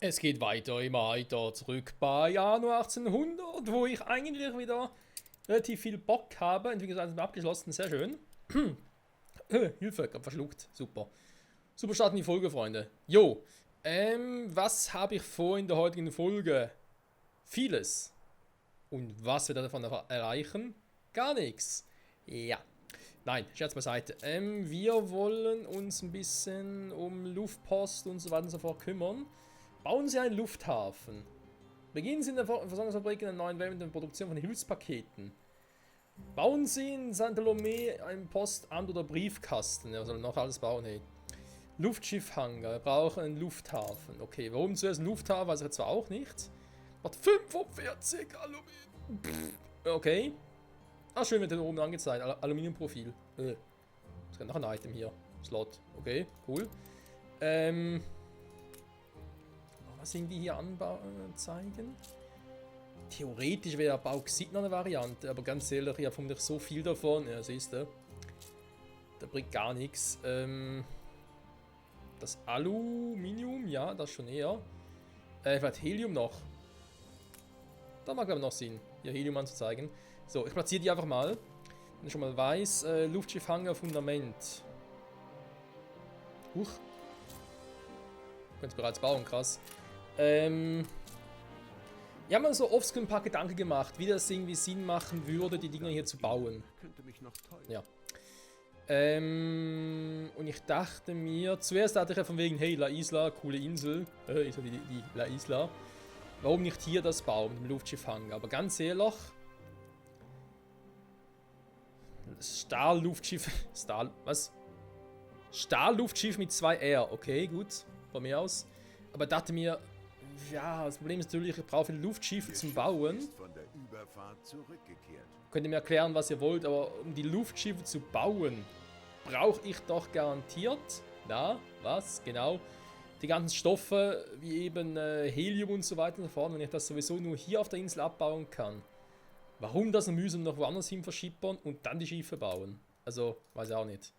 Es geht weiter, immer weiter, zurück bei Januar 1800, wo ich eigentlich wieder relativ viel Bock habe. Entwicklungsseite abgeschlossen, sehr schön. Hilfe, hab verschluckt, super. Super starten die Folge, Freunde. Jo, was habe ich vor in der heutigen Folge? Vieles. Und was wir davon erreichen? Gar nichts. Ja. Nein, Scherz beiseite. Wir wollen uns ein bisschen um Luftpost und so weiter und so fort kümmern. Bauen Sie einen Lufthafen. Beginnen Sie in der Versorgungsfabrik in der neuen Welt mit der Produktion von Hilfspaketen. Bauen Sie in St. Lomé einen Postamt oder Briefkasten. Er soll noch alles bauen, hey. Luftschiffhangar. Wir brauchen einen Lufthafen. Okay, warum zuerst ein Lufthafen? Weiß ich jetzt zwar auch nicht. Macht 45 Aluminium. Okay. Ah, schön, wird da oben angezeigt. Aluminiumprofil. Das ist noch ein Item hier. Slot. Okay, cool. Was irgendwie hier anzeigen? Theoretisch wäre Bauxit noch eine Variante, aber ganz ehrlich, ich habe vermutlich so viel davon. Ja, siehst du. Da bringt gar nichts. Das Aluminium, ja, das schon eher. Vielleicht Helium noch. Da mag aber noch Sinn, hier Helium anzuzeigen. So, ich platziere die einfach mal. Wenn ich schon mal weiß, Luftschiffhangar, Fundament. Huch. Könnt ihr bereits bauen, krass. Ich habe mir so offscreen ein paar Gedanken gemacht, wie das irgendwie Sinn machen würde, die Dinger hier zu bauen. Ja. Und ich dachte mir, zuerst dachte ich ja von wegen, hey, La Isla, coole Insel. Ist ja die La Isla. Warum nicht hier das bauen, mit dem Luftschiffhangar? Aber ganz ehrlich, Stahlluftschiff, was? Stahlluftschiff mit 2 R, okay, gut, von mir aus. Aber dachte mir, ja, das Problem ist natürlich, ich brauche viele Luftschiffe zum Bauen. Könnt ihr mir erklären, was ihr wollt, aber um die Luftschiffe zu bauen, brauche ich doch garantiert, na, was, genau, die ganzen Stoffe, wie eben Helium und so weiter und so fort, wenn ich das sowieso nur hier auf der Insel abbauen kann. Warum das mühsam noch woanders hin verschippern und dann die Schiffe bauen? Also, weiß ich auch nicht.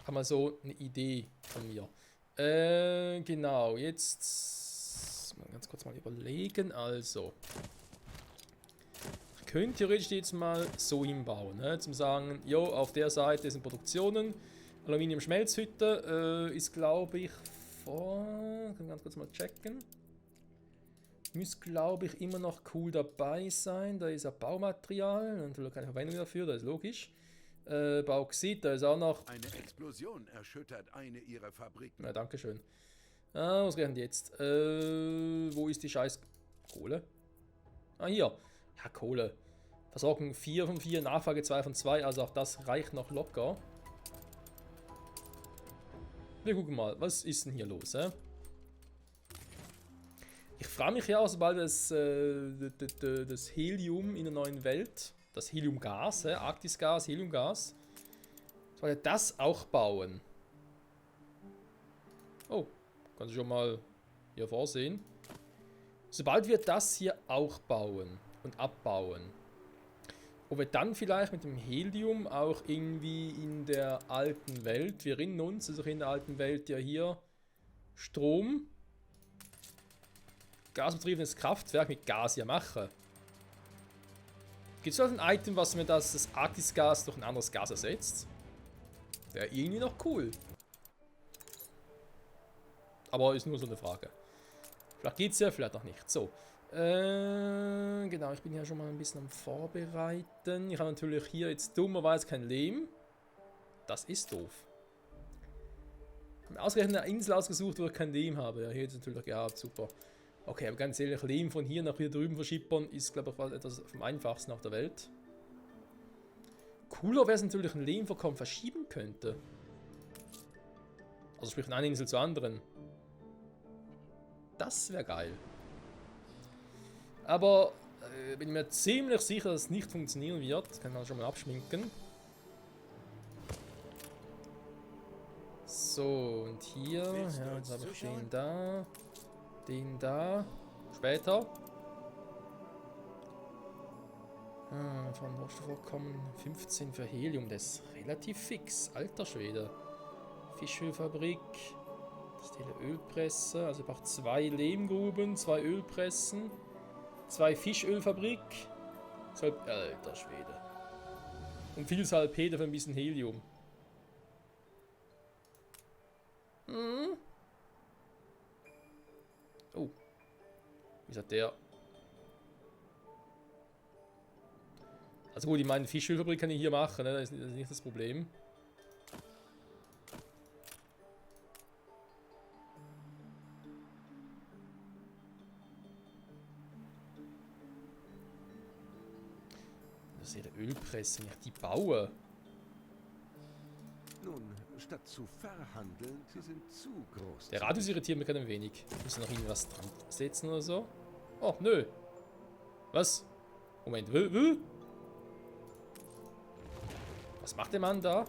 Haben wir so eine Idee von mir. Genau, jetzt mal ganz kurz mal überlegen. Also, ich könnte theoretisch jetzt mal so hinbauen, ne? Zum sagen, jo, auf der Seite sind Produktionen. Aluminium-Schmelzhütte ist, glaube ich, vor. Kann ich ganz kurz mal checken. Müsste, glaube ich, immer noch cool dabei sein. Da ist ja Baumaterial. Natürlich keine Verwendung dafür, das ist logisch. Bauxit, da ist auch noch. Eine Explosion erschüttert eine ihrer Fabriken. Ja, danke schön. Ah, was rechnen die jetzt? Wo ist die scheiß Kohle? Ah, hier. Ja, Kohle. Versorgung 4 von 4, Nachfrage 2 von 2, also auch das reicht noch locker. Wir gucken mal, was ist denn hier los, hä? Ich frage mich ja auch, sobald das Helium in der neuen Welt, das Heliumgas, Arktisgas, Heliumgas, soll er das auch bauen? Oh, kannst du schon mal hier vorsehen. Sobald wir das hier auch bauen und abbauen, ob wir dann vielleicht mit dem Helium auch irgendwie in der alten Welt, wir erinnern uns, also in der alten Welt ja hier Strom, gasbetriebenes Kraftwerk mit Gas ja machen. Gibt es also ein Item, was mir das Arktisgas durch ein anderes Gas ersetzt? Wäre irgendwie noch cool. Aber ist nur so eine Frage. Vielleicht geht's ja, vielleicht auch nicht. So. Genau, ich bin ja schon mal ein bisschen am Vorbereiten. Ich habe natürlich hier jetzt dummerweise kein Lehm. Das ist doof. Ich habe mir ausgerechnet eine Insel ausgesucht, wo ich kein Lehm habe. Ja, hier jetzt natürlich gehabt, super. Okay, aber ganz ehrlich, Lehm von hier nach hier drüben verschippern ist, glaube ich, etwas vom einfachsten auf der Welt. Cooler wäre es natürlich, ein Lehmvorkommen verschieben könnte. Also sprich von einer Insel zur anderen. Das wäre geil. Aber bin mir ziemlich sicher, dass es nicht funktionieren wird. Das kann man schon mal abschminken. So, und hier, ja, jetzt habe ich den da. Den da. Später. Von Rohstoffvorkommen 15 für Helium. Das ist relativ fix. Alter Schwede. Fischölfabrik. Stille Ölpresse, also ich brauche 2 Lehmgruben, 2 Ölpressen, 2 Fischölfabrik. Alter Schwede. Und viel Salpeter für ein bisschen Helium. Hm. Oh. Wie sagt der? Also gut, ich meine, Fischölfabrik kann ich hier machen, ne? Das ist nicht das Problem. Das ist ja der Ölpresse, wenn ich die baue. Nun, statt zu verhandeln, sie sind zu groß. Der Radius irritiert mich gerade ein wenig. Muss noch irgendwas dran setzen oder so? Oh, nö. Was? Moment, was macht der Mann da?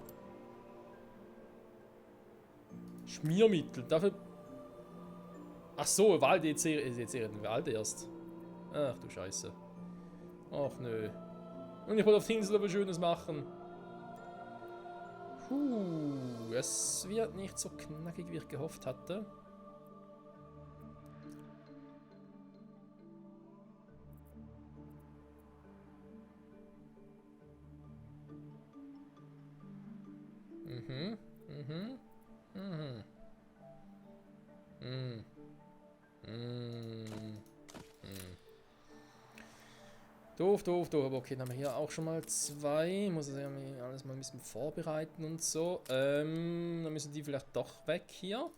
Schmiermittel, dafür... Ach so, Wald jetzt den Wald erst. Ach du Scheiße. Ach nö. Und ich wollte auf die Insel aber Schönes machen. Es wird nicht so knackig, wie ich gehofft hatte. Doof, aber okay, dann haben wir hier auch schon mal 2. Muss ich alles mal ein bisschen vorbereiten und so. Dann müssen die vielleicht doch weg hier.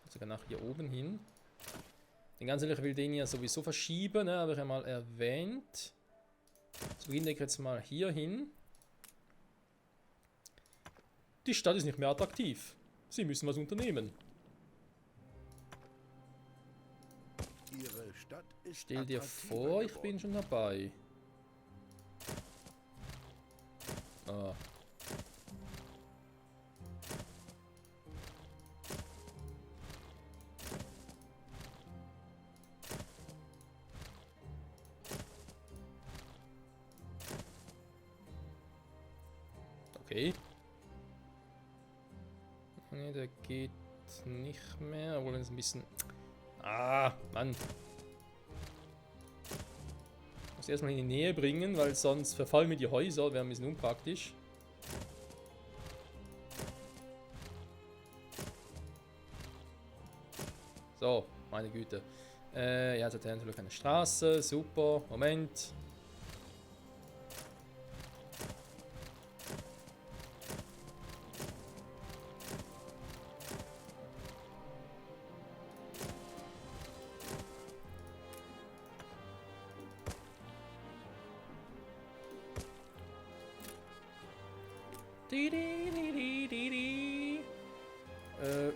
Sogar nach hier oben hin. Den ganz ehrlich, ich will den ja sowieso verschieben, ne? Habe ich ja mal erwähnt. Zu Beginn denke ich jetzt mal hier hin. Die Stadt ist nicht mehr attraktiv. Sie müssen was unternehmen. Ihre Stadt ist Stell dir vor, ich bin schon dabei. Ah. Okay. Ne, der geht nicht mehr, obwohl es ein bisschen... Ah, Mann. Muss erstmal in die Nähe bringen, weil sonst verfallen mir die Häuser, wäre ein bisschen unpraktisch. So, meine Güte. Ja, da hat er natürlich eine Straße, super. Moment.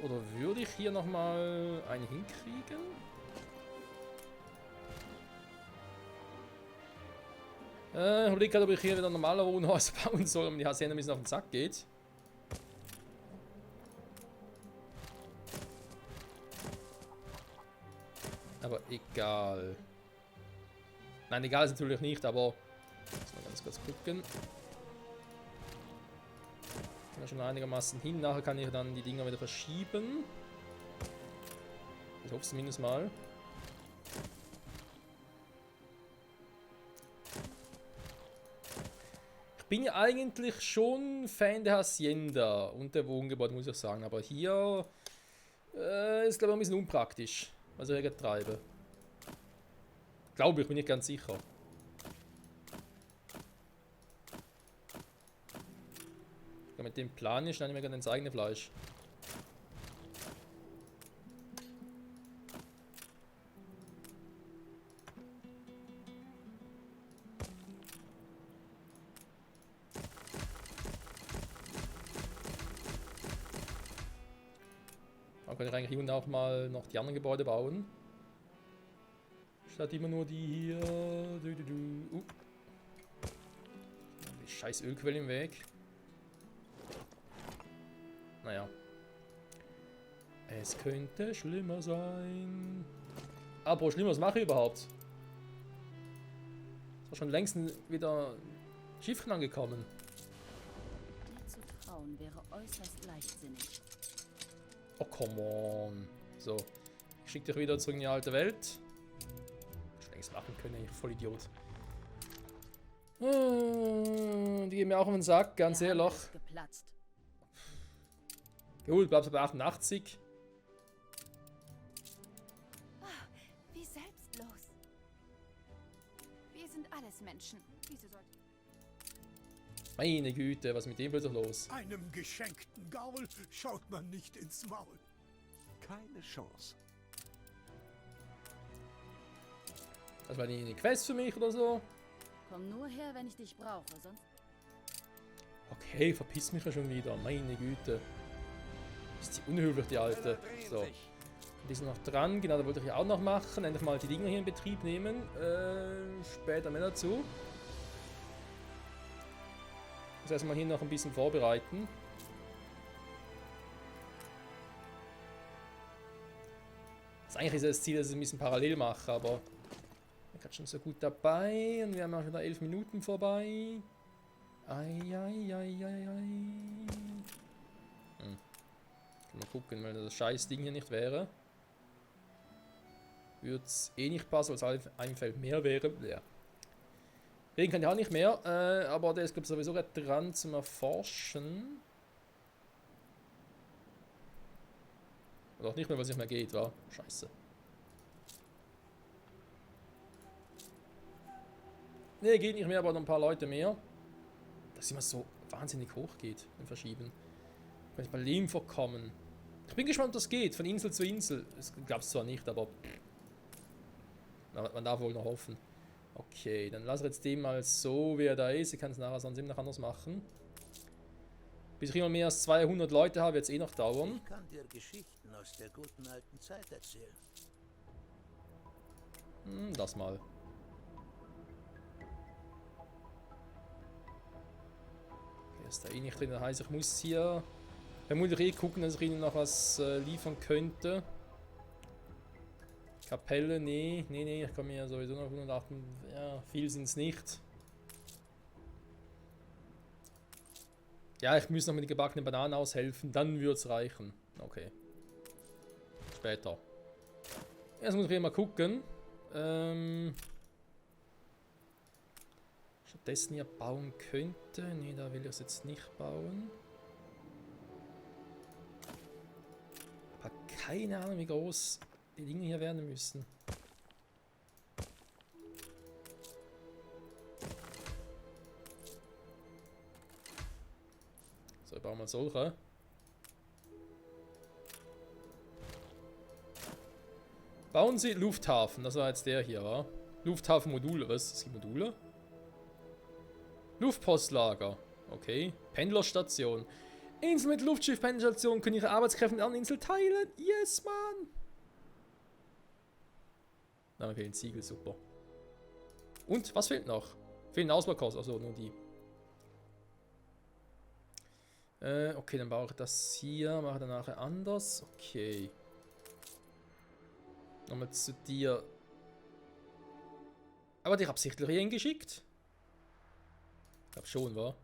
Oder würde ich hier nochmal einen hinkriegen? Ich überlege gerade, ob ich hier wieder ein normaler Wohnhaus bauen soll, um die Hacienda ein bisschen auf den Sack geht. Aber egal. Nein, egal ist natürlich nicht, aber... Muss mal ganz kurz gucken. Schon einigermaßen hin. Nachher kann ich dann die Dinger wieder verschieben. Ich hoffe es zumindest mal. Ich bin ja eigentlich schon Fan der Hacienda und der Wohngebäude, muss ich sagen. Aber hier ist, glaube ich, ein bisschen unpraktisch, was ich hier treibe. Glaube ich, bin nicht ganz sicher. Mit dem Plan schneiden wir gerne ins eigene Fleisch. Dann kann ich eigentlich hier und auch mal noch die anderen Gebäude bauen. Statt immer nur die hier. Die scheiß Ölquelle im Weg. Naja. Es könnte schlimmer sein. Aber schlimmer, was mache ich überhaupt? Ist doch schon längst wieder Schiffchen angekommen. Mir zu trauen bauen wäre äußerst leichtsinnig. Oh, come on. So. Ich schicke dich wieder zurück in die alte Welt. Ich längst machen können, ich voll Idiot. Die gehen mir auch auf den Sack, ganz Der ehrlich. Handel ist geplatzt. Gut, bleibst bei 88. Wie selbstlos. Wir sind alles Menschen. Wieso sollte... Meine Güte, was ist mit dem plötzlich los? Einem geschenkten Gaul schaut man nicht ins Maul. Keine Chance. Das war eine Quest für mich oder so? Komm nur her, wenn ich dich brauche, sonst... Okay, verpiss mich ja schon wieder. Meine Güte. Ist die unhöflich, die Alte. So. Die sind noch dran. Genau, da wollte ich ja auch noch machen. Endlich mal die Dinger hier in Betrieb nehmen. Später mehr dazu. Muss erstmal hier noch ein bisschen vorbereiten. Das eigentlich ist das Ziel, dass ich es ein bisschen parallel mache, aber ich bin gerade schon so gut dabei und wir haben auch wieder 11 Minuten vorbei. Ei. Mal gucken, wenn das scheiß Ding hier nicht wäre. Würde es eh nicht passen, weil es ein Feld mehr wäre. Ja. Regen kann ich auch nicht mehr, aber der ist glaube ich sowieso gerade dran zum Erforschen. Oder auch nicht mehr, weil es nicht mehr geht, war. Scheiße. Ne, geht nicht mehr, aber noch ein paar Leute mehr. Dass immer so wahnsinnig hoch geht im Verschieben. Kann ich bei Lehm vorkommen. Ich bin gespannt, ob das geht, von Insel zu Insel. Das gab es zwar nicht, aber man darf wohl noch hoffen. Okay, dann lassen wir jetzt den mal so, wie er da ist. Ich kann es nachher sonst immer noch anders machen. Bis ich immer mehr als 200 Leute habe, wird es eh noch dauern. Ich kann dir Geschichten aus der guten alten Zeit erzählen. Das mal. Hier ist da eh nicht drin, das heißt, ich muss hier vermutlich eh gucken, dass ich ihnen noch was liefern könnte. Kapelle, nee, ich komme ja sowieso noch 108, ja, viel sind es nicht. Ja, ich muss noch mit den gebackenen Bananen aushelfen, dann würde es reichen. Okay. Später. Jetzt muss ich hier mal gucken. Stattdessen hier bauen könnte. Nee, da will ich es jetzt nicht bauen. Aber keine Ahnung, wie groß die Dinge hier werden müssen. So, ich baue mal solche. Bauen Sie Lufthafen, das war jetzt der hier, wa? Lufthafenmodule, was? Es gibt Module? Luftpostlager, okay. Pendlerstation. Insel mit Luftschiff-Pendlerstation können ihre Arbeitskräfte mit anderen Inseln teilen. Yes, Mann! Na, mir fehlen Ziegel, super. Und, was fehlt noch? Fehlen Ausbaukosten, also nur die. Okay, dann baue ich das hier, mache dann nachher anders. Okay. Nochmal zu dir. Aber dich absichtlich hier hingeschickt? Ich glaube schon, wa?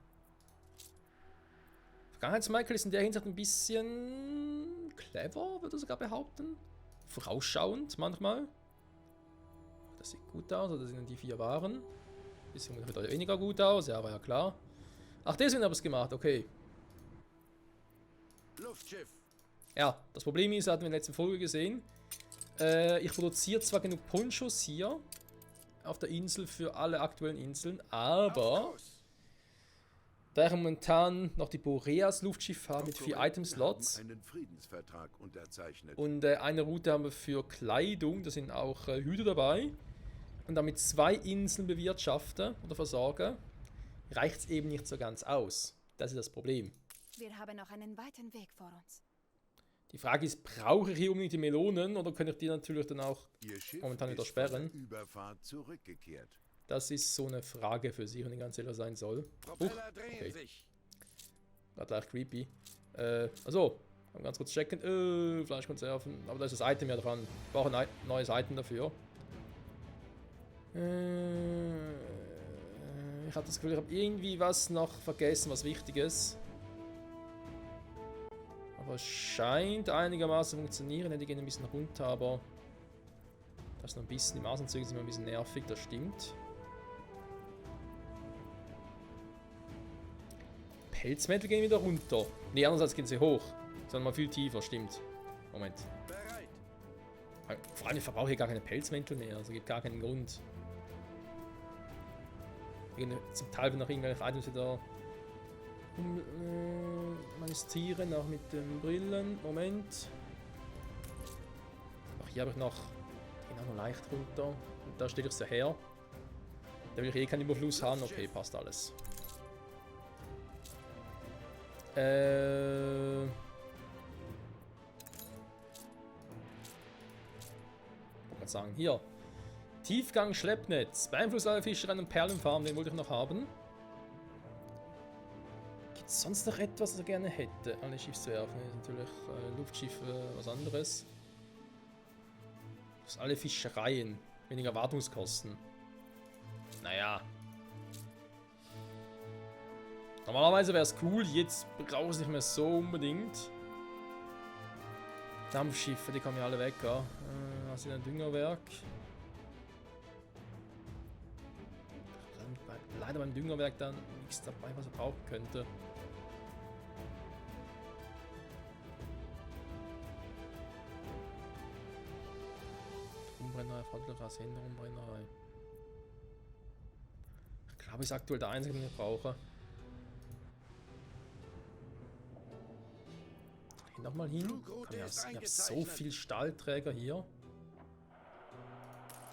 Vergangenheits-Michael ist in der Hinsicht ein bisschen clever, würde ich sogar behaupten. Vorausschauend manchmal. Das sieht gut aus, oder sind die 4 Waren? Bisschen wieder weniger gut aus, ja, war ja klar. Ach, deswegen habe ich es gemacht, okay. Luftschiff. Ja, das Problem ist, hatten wir in der letzten Folge gesehen. Ich produziere zwar genug Ponchos hier auf der Insel für alle aktuellen Inseln, aber da ich momentan noch die Boreas Luftschiff habe mit 4 Item-Slots Einen Friedensvertrag unterzeichnet. und eine Route haben wir für Kleidung, da sind auch Hüte dabei, und damit 2 Inseln bewirtschafte oder versorge, reicht es eben nicht so ganz aus. Das ist das Problem. Wir haben noch einen weiten Weg vor uns. Die Frage ist, brauche ich hier unbedingt die Melonen oder kann ich die natürlich dann auch Ihr Schiff momentan wieder ist von der sperren? Überfahrt zurückgekehrt. Das ist so eine Frage für sich, wenn ich ganz ehrlich sein soll. Propeller drehen okay. sich. War gleich creepy. Also, ganz kurz checken. Fleischkonserven. Aber da ist das Item ja dran. Ich brauche ein neues Item dafür. Ich habe das Gefühl, ich habe irgendwie was noch vergessen, was Wichtiges. Aber es scheint einigermaßen zu funktionieren. Die gehen ein bisschen runter, aber das ist noch ein bisschen, die Maßanzüge sind immer ein bisschen nervig, das stimmt. Pelzmäntel gehen wieder runter. Ne, andererseits gehen sie hoch. Sondern mal viel tiefer, stimmt. Moment. Bereit. Vor allem, ich verbrauche hier gar keine Pelzmäntel mehr, also gibt gar keinen Grund. Zum Teil noch irgendwelche Items wieder manifestieren, auch mit den Brillen. Moment. Ach, hier habe ich noch. Gehen auch noch leicht runter. Und da stelle ich sie her. Da will ich eh keinen Überfluss haben. Okay, passt alles. Ich wollte gerade sagen, hier. Tiefgang Schleppnetz. Beeinflusst alle Fischereien und Perlenfarmen, den wollte ich noch haben. Gibt es sonst noch etwas, was ich gerne hätte? Alle Schiffswerfen, natürlich Luftschiffe, was anderes. Das sind alle Fischereien. Weniger Wartungskosten. Naja. Normalerweise wäre es cool, jetzt brauche ich es nicht mehr so unbedingt. Dampfschiffe, die kommen ja alle weg, ja. Was ist ein Düngerwerk? Leider beim Düngerwerk dann nichts dabei, was er brauchen könnte. Umbrennerei, Frontglas, Umbrennerei. Ich glaube, ist aktuell der einzige, den ich brauche. Hier nochmal hin. Ich habe so viel Stahlträger hier.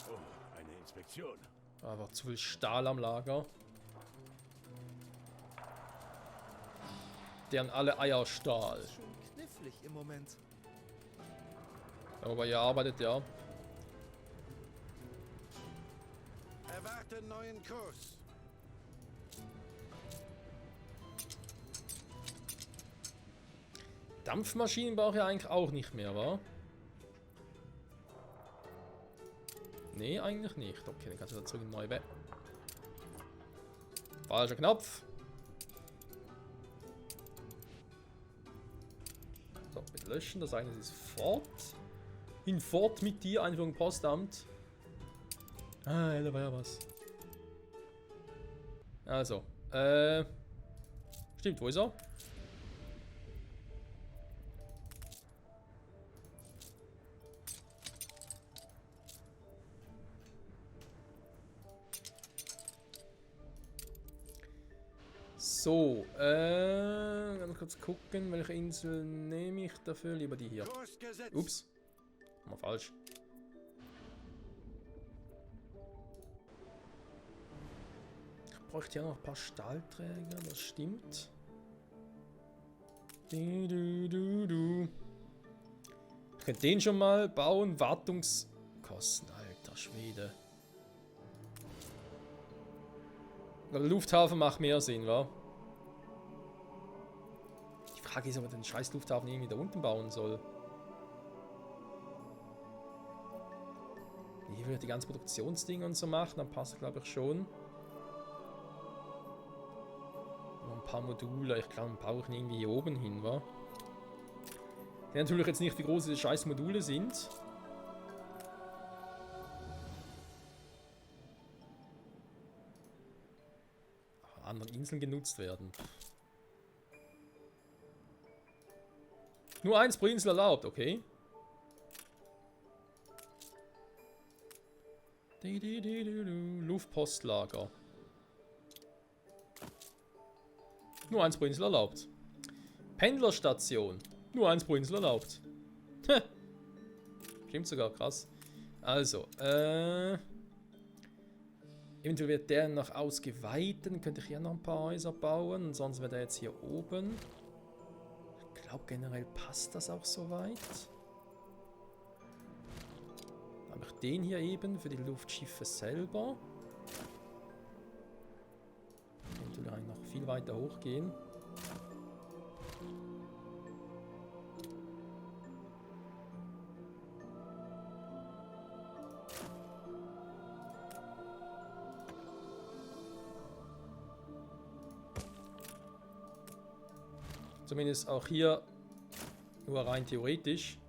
Oh, eine Inspektion. Aber zu viel Stahl am Lager. Deren alle Eier Stahl. Schon knifflig im Moment. Aber ihr arbeitet ja. Erwarte neuen Kurs. Dampfmaschinen brauche ich eigentlich auch nicht mehr, wa? Nee, eigentlich nicht. Okay, dann kannst du da zurück in neu weg. Falscher Knopf. So, bitte löschen. Das eine ist fort. Hinfort mit dir, Einführung Postamt. Ah, ja, da war ja was. Also, stimmt, wo ist er? So, mal kurz gucken, welche Insel nehme ich dafür? Lieber die hier. Ups. Mal falsch. Ich bräuchte ja noch ein paar Stahlträger, das stimmt. Ich könnte den schon mal bauen. Wartungskosten, alter Schwede. Der Lufthafen macht mehr Sinn, wa? Die Frage ist, ob man den scheiß Lufthafen irgendwie da unten bauen soll. Hier will ich die ganzen Produktionsdinge und so machen, dann passt glaube ich schon. Noch ein paar Module, ich glaube, dann baue ich irgendwie hier oben hin, wa? Ich weiß natürlich jetzt nicht, wie groß diese scheiß Module sind. Anderen Inseln genutzt werden. Nur eins pro Insel erlaubt, okay. Luftpostlager. Nur eins pro Insel erlaubt. Pendlerstation. Nur eins pro Insel erlaubt. Stimmt sogar, krass. Also, eventuell wird der noch ausgeweitet. Könnte ich hier noch ein paar Häuser bauen. Und sonst wird er jetzt hier oben. Ich glaube, generell passt das auch soweit. Dann habe ich den hier eben für die Luftschiffe selber. Könnte eigentlich noch viel weiter hochgehen. Zumindest auch hier Nur rein theoretisch.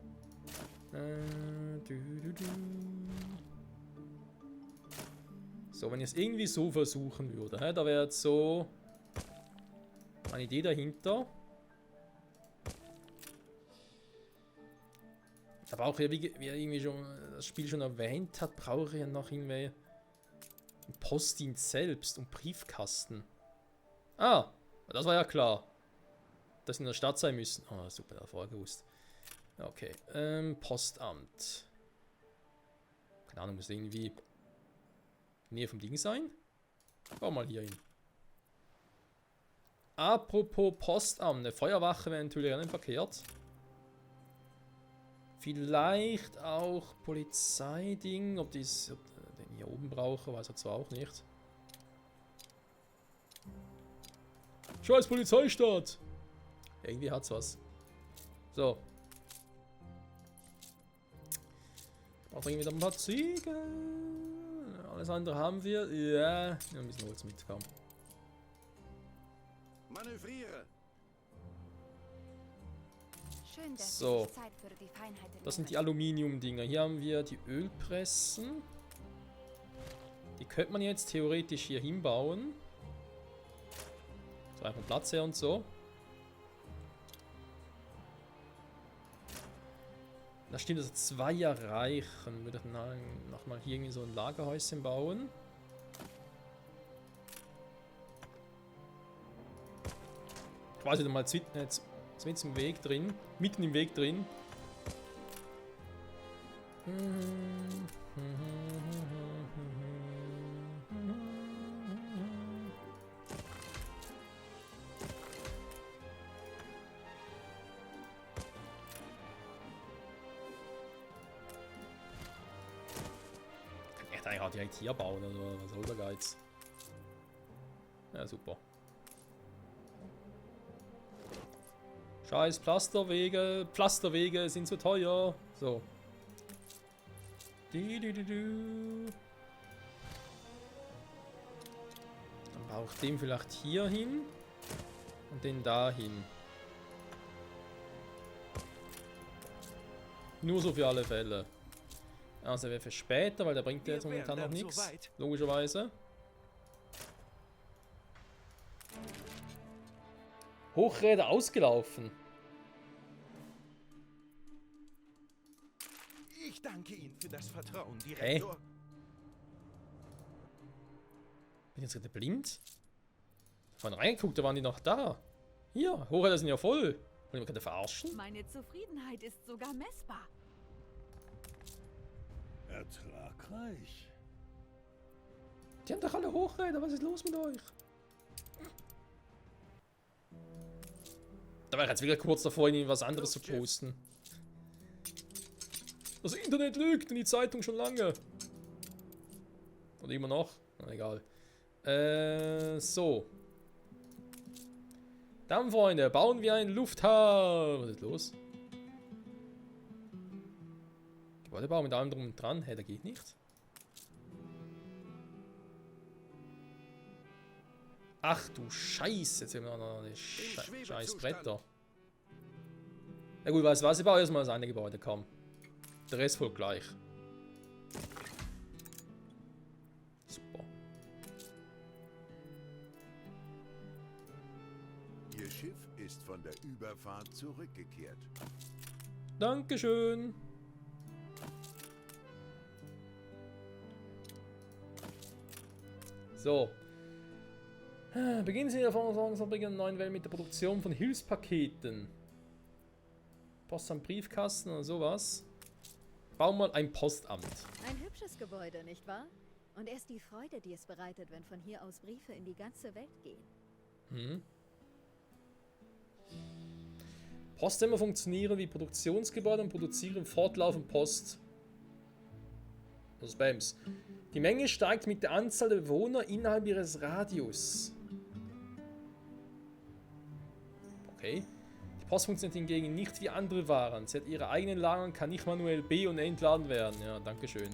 So, wenn ich es irgendwie so versuchen würde, da wäre jetzt so eine Idee dahinter. Da brauche ich, wie irgendwie schon das Spiel schon erwähnt hat, brauche ich ja noch irgendwie einen Postdienst selbst und Briefkasten. Ah, das war ja klar, dass sie in der Stadt sein müssen. Ah, super, das vorher gewusst. Okay, Postamt. Keine Ahnung, muss irgendwie in der Nähe vom Ding sein? Schau mal hier hin. Apropos Postamt, eine Feuerwache wäre natürlich auch nicht verkehrt. Vielleicht auch Polizeiding, ob den hier oben brauche, weiß er zwar auch nicht. Scheiß Polizeistaat! Irgendwie hat's was. So. Ich brauche irgendwie noch ein paar Ziegel. Alles andere haben wir. Ja, ein bisschen Holz mitkommen. Manövriere! Schön, dass So. Sie sich Zeit für die Feinheiten Das sind die nehmen. Aluminium-Dinger. Hier haben wir die Ölpressen. Die könnte man jetzt theoretisch hier hinbauen. So einfach Platz her und so. Das stimmt, also 2 reichen. Würde ich nochmal hier irgendwie so ein Lagerhäuschen bauen. Quasi mal mitten im Weg drin. Mitten im Weg drin. Echt eigentlich auch direkt hier bauen, oder was soll der Geiz? Ja, super. Scheiß Pflasterwege. Pflasterwege sind zu teuer. So. Dann brauche ich den vielleicht hier hin. Und den dahin. Nur so für alle Fälle. Also wäre für später, weil der bringt ja jetzt momentan noch nichts. Logischerweise. Hochräder ausgelaufen. Ich danke Ihnen für das Vertrauen, Direktor. Bin jetzt gerade blind? Vorhin reingeguckt, da waren die noch da. Hier, Hochräder sind ja voll. Wollen wir gerade verarschen? Meine Zufriedenheit ist sogar messbar. Ertragreich. Die haben doch alle Hochräder, was ist los mit euch? Da war ich jetzt wieder kurz davor, ihnen was anderes zu posten. Das Internet lügt und die Zeitung schon lange. Oder immer noch? Na, egal. So. Dann, Freunde, bauen wir ein Lufthafen. Was ist los? Gebäudebau mit allem drum und dran. Hey, der geht nicht. Ach du Scheiße. Jetzt haben wir noch eine scheiß Bretter. Ja gut, weißt du was? Ich baue erstmal das eine Gebäude, komm. Der Rest folgt gleich. Super. Ihr Schiff ist von der Überfahrt zurückgekehrt. Dankeschön. So. Beginnen Sie der Versorgungsfabrik in der neuen Welt mit der Produktion von Hilfspaketen. Post am Briefkasten oder sowas. Bau mal ein Postamt. Ein hübsches Gebäude, nicht wahr? Und erst die Freude, die es bereitet, wenn von hier aus Briefe in die ganze Welt gehen. Hm. Postämter funktionieren wie Produktionsgebäude und produzieren fortlaufend Post. Also Spams. Die Menge steigt mit der Anzahl der Bewohner innerhalb ihres Radius. Okay. Die Post funktioniert hingegen nicht wie andere Waren. Sie hat ihre eigenen Lager und kann nicht manuell be- und entladen werden. Ja, dankeschön.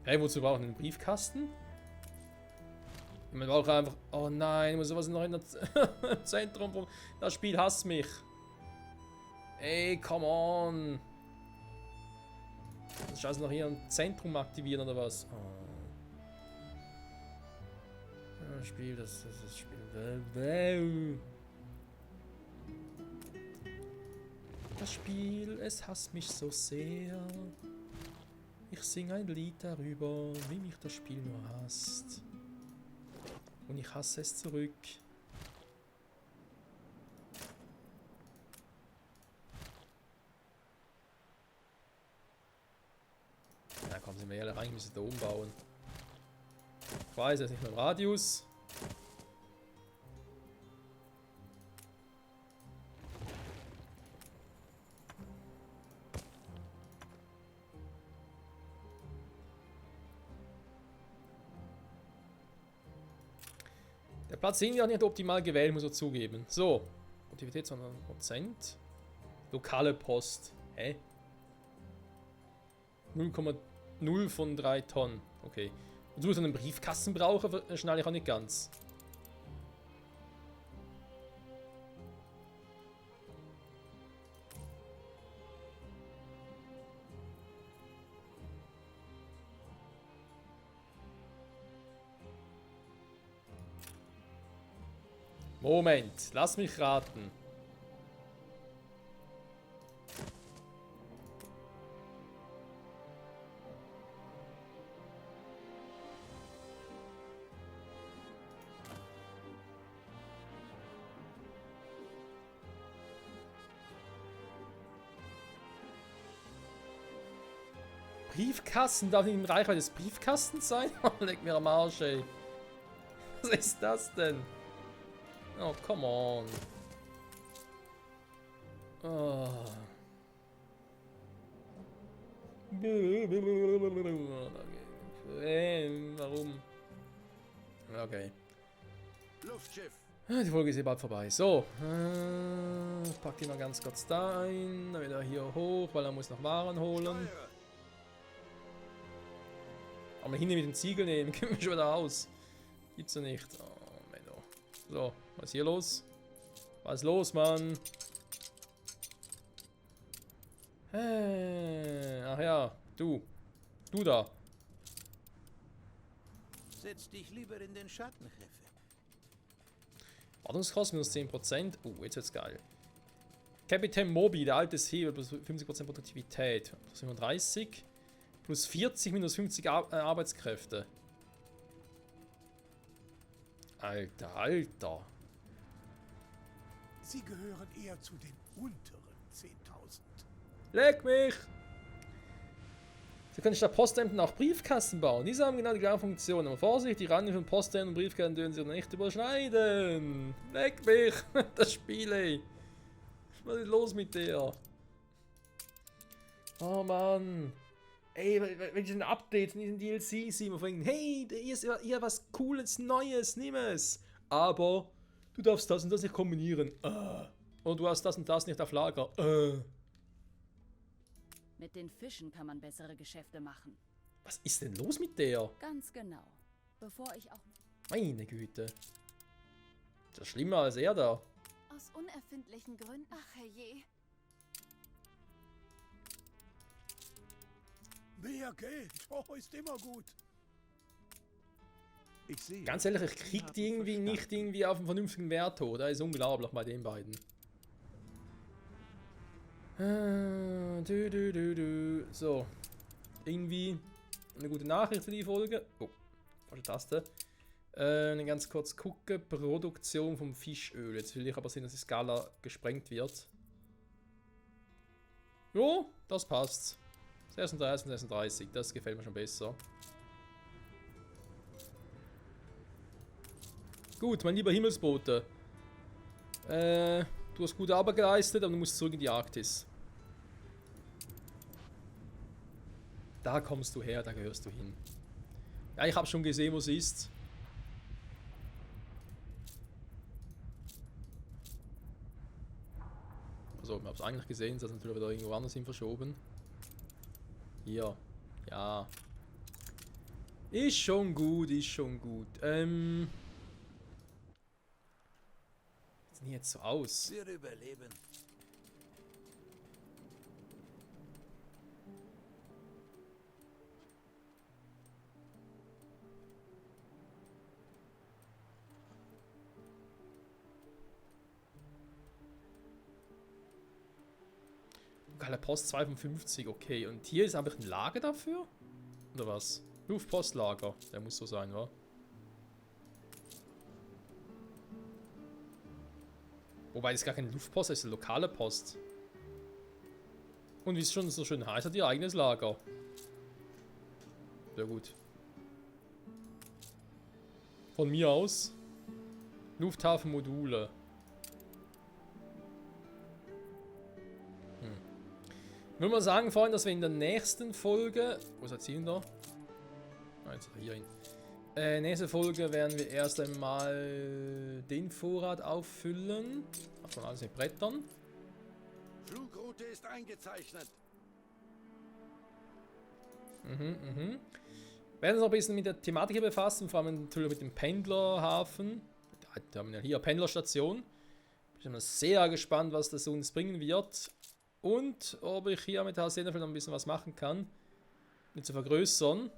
Hey, wozu brauchen wir einen Briefkasten? Man braucht einfach. Oh nein, ich muss sowas noch in das Zentrum rum. Das Spiel hasst mich. Ey, come on. Das ist also noch hier ein Zentrum aktivieren oder was? Oh. Ja, Spiel, das Spiel. Das Spiel, es hasst mich so sehr. Ich singe ein Lied darüber, wie mich das Spiel nur hasst. Und ich hasse es zurück. Ja, komm, sind wir ehrlich, eigentlich müssen wir da umbauen. Ich weiß, er ist nicht mehr im Radius. Der Platz ist ja nicht optimal gewählt, muss ich zugeben. So, Motivität 100%. Lokale Post. Hä? 0,0 von 3 Tonnen. Okay. Und du einen Briefkasten brauchen, schneide ich auch nicht ganz. Moment, lass mich raten. Briefkasten darf nicht in Reichweite des Briefkastens sein? Leck mir am Arsch, ey. Was ist das denn? Oh, come on. Oh. Warum? Okay. Luftschiff. Die Folge ist eh bald vorbei. So. Ich pack die noch ganz kurz da ein. Dann wieder hier hoch, weil er muss noch Waren holen. Aber hinten mit dem Ziegel nehmen, können wir schon wieder aus. Gibt's ja nicht. Oh, Menno. So, was ist hier los? Was ist los, Mann? Ach ja, du. Du da. Setz dich lieber in den Schatten, Chef. Wartungskosten minus 10%. Jetzt wird's geil. Captain Moby, der alte Hebel, plus 50% Produktivität. Plus 35. Plus 40 minus 50 Arbeitskräfte. Alter, Alter. Sie gehören eher zu den unteren 10.000. Leck mich! Sie können statt Postämtern auch Briefkasten bauen. Diese haben genau die gleiche Funktion. Aber Vorsicht, die Rande von Postämtern und Briefkasten dürfen sich nicht überschneiden. Leck mich! Das Spiel, ey. Was ist los mit der? Oh Mann. Ey, wenn ich ein Update in diesen DLC sehe, man denkt, hey, hier ist ja was Cooles, Neues, nimm es. Aber du darfst das und das nicht kombinieren. Und du hast das und das nicht auf Lager. Mit den Fischen kann man bessere Geschäfte machen. Was ist denn los mit der? Ganz genau. Bevor ich auch... Meine Güte. Das ist schlimmer als er da. Aus unerfindlichen Gründen. Ach herrje. Mehr Geld, oh, ist immer gut. Ich sehe. Ganz ehrlich, ich krieg die irgendwie nicht irgendwie auf einen vernünftigen Wert hoch. Das ist unglaublich bei den beiden. So. Irgendwie eine gute Nachricht für die Folge. Oh, falsche Taste. Ganz kurz gucken. Produktion vom Fischöl. Jetzt will ich aber sehen, dass die Skala gesprengt wird. Jo, das passt. 36 und 36, das gefällt mir schon besser. Gut, mein lieber Himmelsbote. Du hast gute Arbeit geleistet, aber du musst zurück in die Arktis. Da kommst du her, da gehörst du hin. Ja, ich habe schon gesehen, wo es ist. Also, ich habe es eigentlich gesehen, das ist natürlich wieder irgendwo anders hin verschoben. Hier. Ja. Ist schon gut, ist schon gut. Wie sieht denn jetzt so aus? Wir überleben. Lokale Post 52, okay. Und hier ist einfach ein Lager dafür? Oder was? Luftpostlager. Der muss so sein, wa? Wobei das gar keine Luftpost ist, eine lokale Post. Und wie es schon so schön heißt, hat ihr eigenes Lager. Sehr gut. Von mir aus. Lufthafenmodule. Ich würde mal sagen, Freunde, dass wir in der nächsten Folge... Wo ist der Zylinder? Ah, jetzt hier hin. Nächste Folge werden wir erst einmal den Vorrat auffüllen. Macht man alles mit Brettern. Flugroute ist eingezeichnet. Werden uns noch ein bisschen mit der Thematik hier befassen, vor allem natürlich mit dem Pendlerhafen. Da haben wir hier Pendlerstation. Ich bin mal sehr gespannt, was das uns bringen wird. Und ob ich hier mit Hasenfeld noch ein bisschen was machen kann. Nicht zu vergrößern.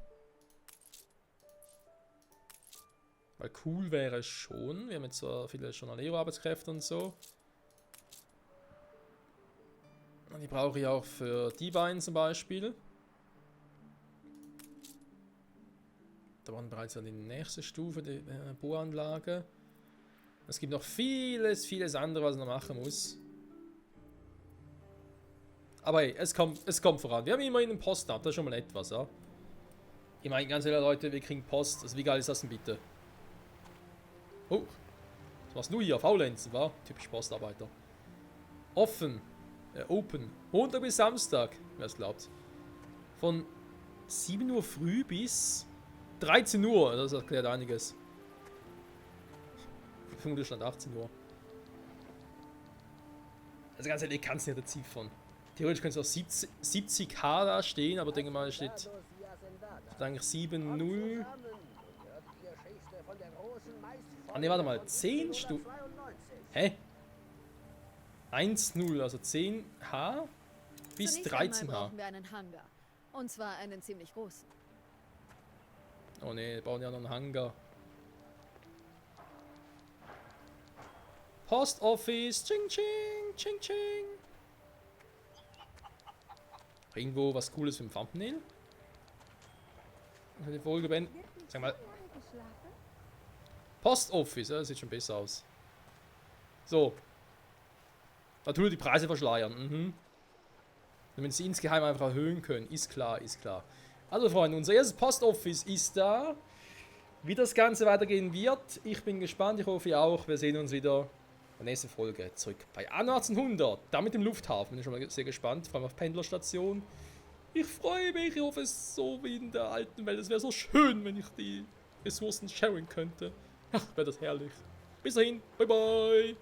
Weil cool wäre es schon. Wir haben jetzt so viele Journalero-Arbeitskräfte und so. Und die brauche ich auch für die beiden zum Beispiel. Da waren bereits an die nächste Stufe, die Bohranlage. Es gibt noch vieles andere, was ich noch machen muss. Aber hey, es kommt voran. Wir haben immerhin einen Postamt, das ist schon mal etwas, ja. Ich meine, ganz ehrlich, Leute, wir kriegen Post. Also wie geil ist das denn bitte? Oh, was machst du hier? Faulenzen, wa? Typisch Postarbeiter. Offen. Open. Montag bis Samstag, wer es glaubt. Von 7 Uhr früh bis 13 Uhr. Das erklärt einiges. Vermutlich stand 18 Uhr. Also ganz ehrlich, ich kann es nicht erzielen. Theoretisch könnte es auch 70H da stehen, aber denke mal, es steht eigentlich 7-0. Ah ne, warte mal, 10 Stunden. Hä? 1-0, also 10H bis Zunächst einmal 13H. brauchen wir einen Hangar. Und zwar einen ziemlich großen. Oh ne, wir bauen ja noch einen Hangar. Post Office, ching ching, ching ching. Irgendwo was Cooles für ein Thumbnail? Für die Folge beenden. Sag mal. Post Office, ja, das sieht schon besser aus. So. Natürlich die Preise verschleiern. Damit sie insgeheim einfach erhöhen können. Ist klar, ist klar. Also Freunde, unser erstes Post Office ist da. Wie das Ganze weitergehen wird, ich bin gespannt. Ich hoffe ihr auch. Wir sehen uns wieder in der nächsten Folge zurück bei Anno 1800. Da mit dem Lufthafen. Bin ich schon mal sehr gespannt. Vor allem auf Pendlerstation. Ich freue mich. Ich hoffe, es ist so wie in der alten Welt. Es wäre so schön, wenn ich die Ressourcen sharen könnte. Ach, wäre das herrlich. Bis dahin. Bye bye.